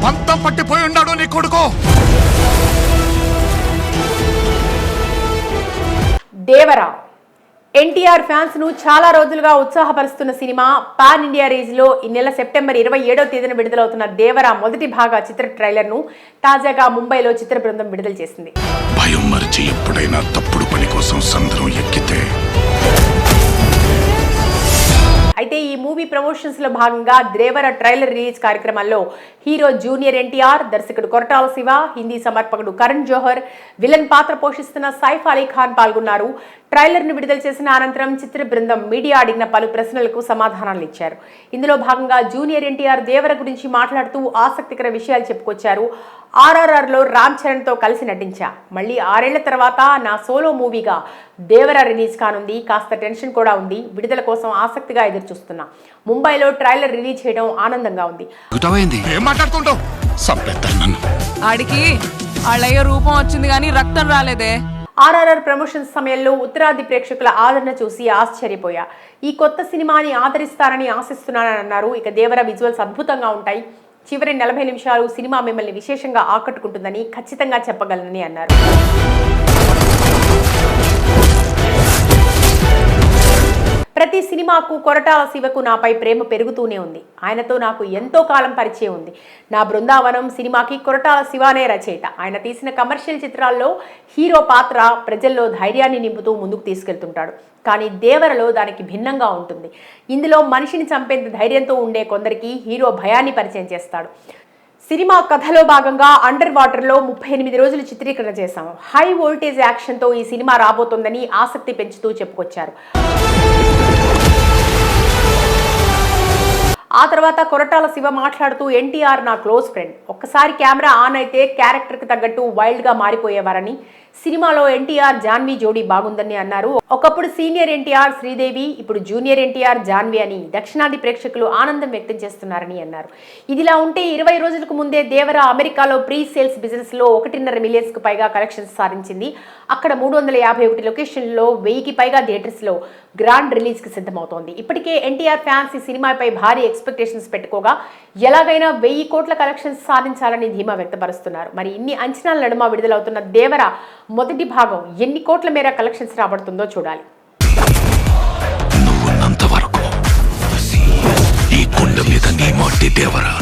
పంతం పట్టిపోయి ఉన్నాడు నీ కొడుకు. దేవరా ఎన్టీఆర్ ఫ్యాన్స్ ను చాలా రోజులుగా ఉత్సాహపరుస్తున్న సినిమా పాన్ ఇండియా రేంజ్ లో ఈ నెల సెప్టెంబర్ 27వ తేదీన విడుదలవుతున్న దేవరా మొదటి భాగ చిత్ర ట్రైలర్ ను తాజాగా ముంబైలో చిత్ర బృందం విడుదల చేసింది. భయం మరిచి ఎప్పుడైనా తప్పుడు పని కోసం సంద్రం ఎక్కితే. అయితే ఈ మూవీ ప్రమోషన్స్ లో భాగంగా దేవర ట్రైలర్ రిలీజ్ కార్యక్రమాల్లో హీరో జూనియర్ ఎన్టీఆర్, దర్శకుడు కొరటాల శివ, హిందీ సమర్పకుడు కరణ్ జోహర్, విలన్ పాత్ర పోషిస్తున్న సైఫ్ అలీ ఖాన్ పాల్గొన్నారు. ట్రైలర్ ను విడుదల చేసిన అనంతరం చిత్ర బృందం మీడియా అడిగిన పలు ప్రశ్నలకు సమాధానాలు ఇచ్చారు. ఇందులో భాగంగా జూనియర్ ఎన్టీఆర్ దేవర గురించి మాట్లాడుతూ ఆసక్తికర విషయాలు చెప్పుకొచ్చారు. RRR లో రామ్ చరణ్ తో కలిసి నటించా, మళ్ళీ 6 ఏళ్ల తర్వాత నా సోలో మూవీగా దేవర రిలీజ్ కానుంది. కాస్త టెన్షన్ కూడా ఉంది. విడుదల కోసం ఆసక్తిగా ఎదురు చూస్తున్నా. ముంబైలో ట్రైలర్ రిలీజ్ చేయడం ఆనందంగా ఉంది. ఆడికి వాళ్ళయ్య రూపం వచ్చింది కానీ రక్తం రాలేదే. RRR ప్రమోషన్స్ సమయంలో ఉత్తరాది ప్రేక్షకుల ఆదరణ చూసి ఆశ్చర్యపోయా. ఈ కొత్త సినిమాని ఆదరిస్తారని ఆశిస్తున్నానని అన్నారు. ఇక దేవర విజువల్స్ అద్భుతంగా ఉంటాయి. చివరి 40 నిమిషాలు సినిమా మిమ్మల్ని విశేషంగా ఆకట్టుకుంటుందని ఖచ్చితంగా చెప్పగలనని అన్నారు. ప్రతి సినిమాకు కొరటాల శివకు నాపై ప్రేమ పెరుగుతూనే ఉంది. ఆయనతో నాకు ఎంతో కాలం పరిచయం ఉంది. నా బృందావనం సినిమాకి కొరటాల శివనే రచయిత. ఆయన తీసిన కమర్షియల్ చిత్రాల్లో హీరో పాత్ర ప్రజల్లో ధైర్యాన్ని నింపుతూ ముందుకు తీసుకెళ్తుంటాడు. కానీ దేవరలో దానికి భిన్నంగా ఉంటుంది. ఇందులో మనిషిని చంపేంత ధైర్యంతో ఉండే కొందరికి హీరో భయాన్ని పరిచయం చేస్తాడు. సినిమా కథలో భాగంగా అండర్ వాటర్లో 38 రోజులు చిత్రీకరణ చేశాం. హై వోల్టేజ్ యాక్షన్తో ఈ సినిమా రాబోతోందని ఆసక్తి పెంచుతూ చెప్పుకొచ్చారు. ఆ తర్వాత కొరటాల శివ మాట్లాడుతూ ఎన్టీఆర్ నా క్లోజ్ ఫ్రెండ్. ఒక్కసారి కెమెరా ఆన్ అయితే క్యారెక్టర్కి తగ్గట్టు వైల్డ్గా మారిపోయేవారని, సినిమాలో ఎన్టీఆర్ జాన్వీ జోడీ బాగుందని అన్నారు. ఒకప్పుడు సీనియర్ ఎన్టీఆర్ శ్రీదేవి, ఇప్పుడు జూనియర్ ఎన్టీఆర్ జాన్వీ అని దక్షిణాది ప్రేక్షకులు ఆనందం వ్యక్తం చేస్తున్నారని అన్నారు. ఇదిలా ఉంటే 20 రోజులకు ముందే దేవర అమెరికాలో ప్రీ సేల్స్ బిజినెస్ లో 1.5 మిలియన్స్ కు పైగా కలెక్షన్స్ సాధించింది. అక్కడ 351 లొకేషన్లలో 1000కి పైగా థియేటర్స్ లో గ్రాండ్ రిలీజ్ కి సిద్ధమవుతోంది. ఇప్పటికే ఎన్టీఆర్ ఫ్యాన్స్ ఈ సినిమాపై భారీ ఎక్స్పెక్టేషన్స్ పెట్టుకోగా ఎలాగైనా 1000 కోట్ల కలెక్షన్స్ సాధించాలని ధీమా వ్యక్తపరుస్తున్నారు. మరి ఇన్ని అంచనాల నడుమ విడుదలవుతున్న దేవర మొదటి భాగం ఎన్ని కోట్ల మేర కలెక్షన్స్ రాబడుతుందో చూడాలి. నువ్వున్నంత వరకు ఈ కొండ మీద నీ మట్టి దేవరా.